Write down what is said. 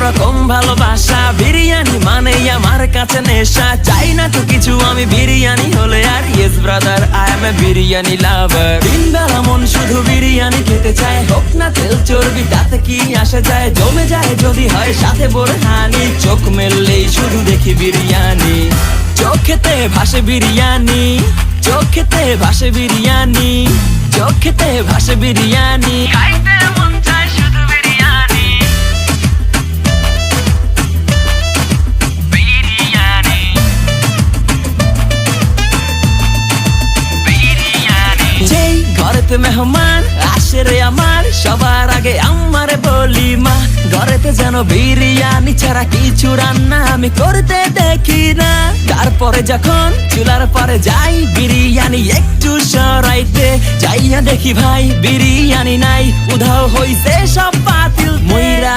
অন্যরকম ভালোবাসা। বিরিয়ানি মানেই আমার কাছে নেশা, চাই না তো কিছু আমি বিরিয়ানি হলে আর। Yes brother, I M A biryani লাভার। দিন বেলা মন শুধু বিরিয়ানি খেতে চায়, হোক না তেল চর্বি তাতে কি আসে যায়। জমে যায় যদি হয় সাথে বোরহানি, চোখ মেললেই শুধু দেখি বিরিয়ানি। চোখেতে ভাসে বিরিয়ানি, চোখেতে ভাসে বিরিয়ানি, চোখেতে ভাসে বিরিয়ানি। খাইতে মন চায় শুধু বিরিয়ানি, বিরিয়ানি, বিরিয়ানি। যেই ঘরেতে মেহমান আসে রে আমার, সবার আগে আমারে বলি মা। ঘরেতে যেন বিরিয়ানি ছাড়া কিছু রান্না আমি করতে দেখি না। তারপরে যখন চুলার পরে যাই বিরিয়ানি একটু সরাইতে, যাইয়া দেখি ভাই বিরিয়ানি নাই, উধাও হইছে সব পাতিল মইরা।